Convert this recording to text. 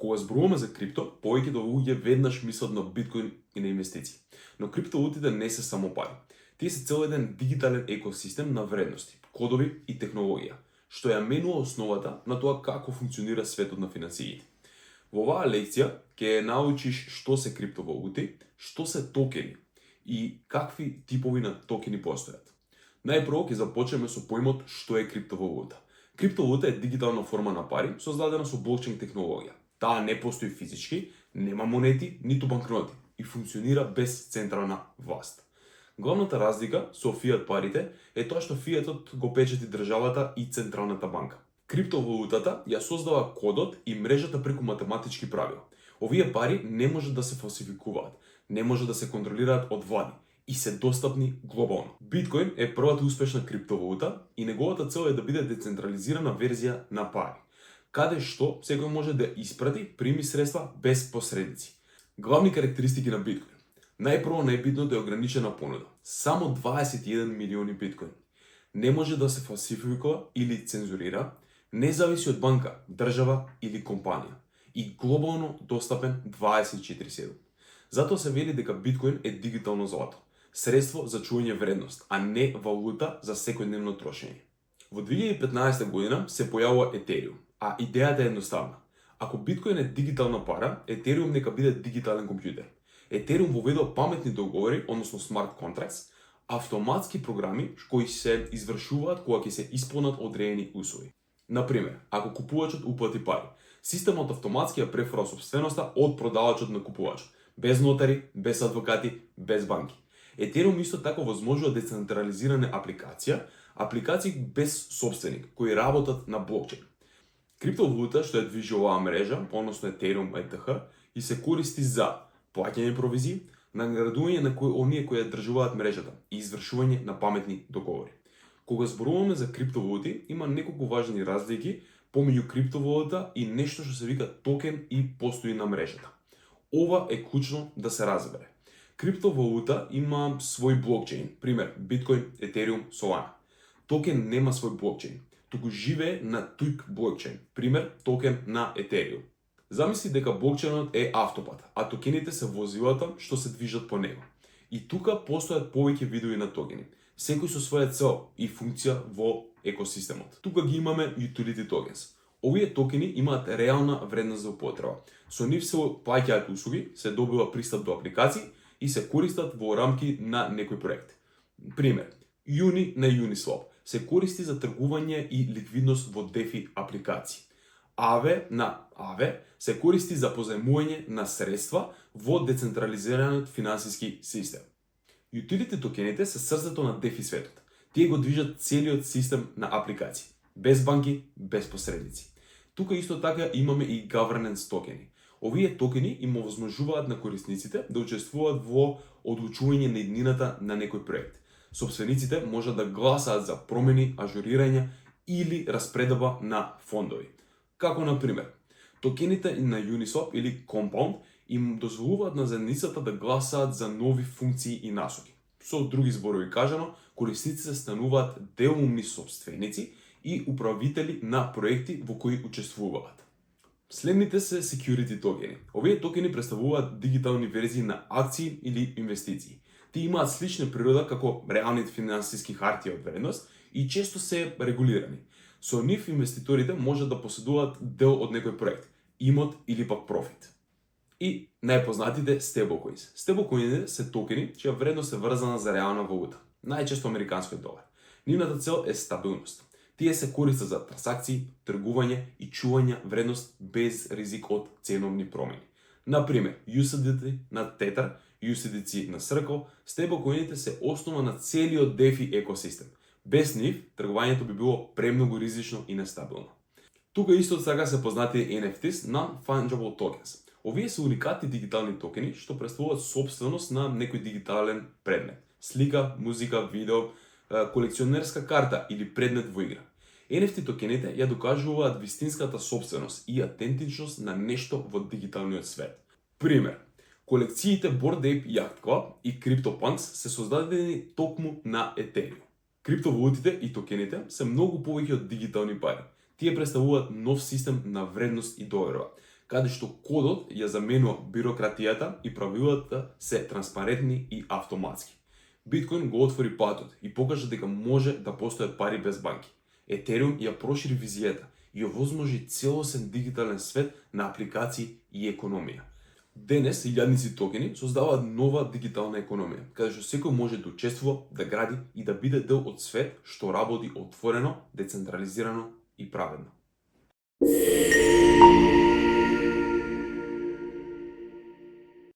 Кога зборуваме за крипто, повеќето луѓе веднаш мислат на биткоин и на инвестиции. Но криптовалутите не се само пари. Тие се цел еден дигитален екосистем на вредности, кодови и технологија, што ја менува основата на тоа како функционира светот на финансиите. Во оваа лекција ќе научиш што се криптовалути, што се токени и какви типови на токени постојат. Најпрво ќе започнеме со поимот што е криптовалута. Криптовалута е дигитална форма на пари создадена со блокчейн технологија. Таа не постои физички, нема монети, ниту банкноти и функционира без централна власт. Главната разлика со фиат парите е тоа што фиатот го печати државата и централната банка. Криптовалутата ја создава кодот и мрежата преку математички правила. Овие пари не можат да се фалсификуваат, не може да се контролираат од влади и се достапни глобално. Биткоин е првата успешна криптовалута и неговата цел е да биде децентрализирана верзија на пари, каде што секој може да испрати, прими средства без посредници. Главни карактеристики на биткоин. Најпрво најбитното е ограничена понуда. Само 21 милиони биткоин. Не може да се фалсификува или цензурира, не зависи од банка, држава или компанија и глобално достапен 24/7. Затоа се вели дека биткоин е дигитално злато, средство за чување вредност, а не валута за секојдневно трошење. Во 2015 година се појавува Етериум, а идејата е едноставна. Ако биткоин е дигитална пара, Етериум нека биде дигитален компјутер. Етериум воведува паметни договори, односно смарт контрактс, автоматски програми кои се извршуваат кога ќе се исполнат одредени услови. Например, ако купувачот уплати пари, системот автоматски ја префра собственоста од продавачот на купувачот, без нотари, без адвокати, без банки. Етериум исто така возможува децентрализирана апликации без собственик, кои работат на блокчейн. Криптовалута што ја движи оваа мрежа, односно Ethereum ETH, и се користи за плаќање провизии, наградување на оние кои ја држуваат мрежата и извршување на паметни договори. Кога зборуваме за криптовалути, има неколку важни разлики помеѓу криптовалута и нешто што се вика токен и постои на мрежата. Ова е клучно да се разбере. Криптовалута има свој блокчейн, пример Биткоин, Етериум, Solana. Токен нема свој блокчейн, туку живее на тук блокчейн, пример токен на Етериум. Замисли дека блокчейнот е автопат, а токените се возилата што се движат по него. И тука постојат повеќе видови на токени, секој со своја цел и функција во екосистемот. Тука ги имаме utility tokens. Овие токени имаат реална вредност за употреба. Со нив се плаќаат услуги, се добива пристап до апликации и се користат во рамки на некој проект. Пример, Uni на Uniswap се користи за тргување и ликвидност во DeFi апликации. Aave на Aave се користи за позајмување на средства во децентрализираниот финансиски систем. Utility токените се срцето на DeFi светот. Тие го движат целиот систем на апликации, без банки, без посредници. Тука исто така имаме и governance токени. Овие токени им овозможуваат на корисниците да учествуваат во одлучување на иднината на некој проект. Собствениците можат да гласаат за промени, ажурирања или распредоба на фондови. Како на пример, токените на Uniswap или Compound им дозволуваат на заедницата да гласаат за нови функции и насоки. Со други зборови кажано, корисниците стануваат делумни собственици и управители на проекти во кои учествуваат. Следните се security токени. Овие токени представуваат дигитални верзии на акции или инвестиции. Тие имаат слична природа како реалните финансиски хартии од вредност и често се регулирани. Со нив инвеститорите можат да поседуваат дел од некој проект, имот или пак профит. И најпознатите stablecoins. Stablecoins се токени чија вредност е врзана за реална валута, најчесто американскиот долар. Нивната цел е стабилност. Тие се користат за трансакции, тргување и чување вредност без ризик од ценовни промени. Например, USDT на Tether, USDC на Circle, стейблкоините се основа на целиот DeFi екосистем. Без нив, тргувањето би било премногу ризично и нестабилно. Тука исто така се познати NFTs, Non-Fungible Tokens. Овие се уникатни дигитални токени што представуваат собственост на некој дигитален предмет. Слика, музика, видео, колекционерска карта или предмет во игра. NFT токените ја докажуваат вистинската собственост и атентичност на нешто во дигиталниот свет. Пример, колекциите Bored Ape Yacht Club и CryptoPunks се создадени токму на Ethereum. Криптовалутите и токените се многу повеќе од дигитални пари. Тие представуваат нов систем на вредност и доверба, каде што кодот ја заменува бирократијата и правилата се транспарентни и автоматски. Биткоин го отвори патот и покажа дека може да постојат пари без банки. Етериум ја прошири визијата и овозможи целосен дигитален свет на апликации и економија. Денес илјадници токени создаваат нова дигитална економија, каде што секој може да учествува, да гради и да биде дел од свет што работи отворено, децентрализирано и праведно.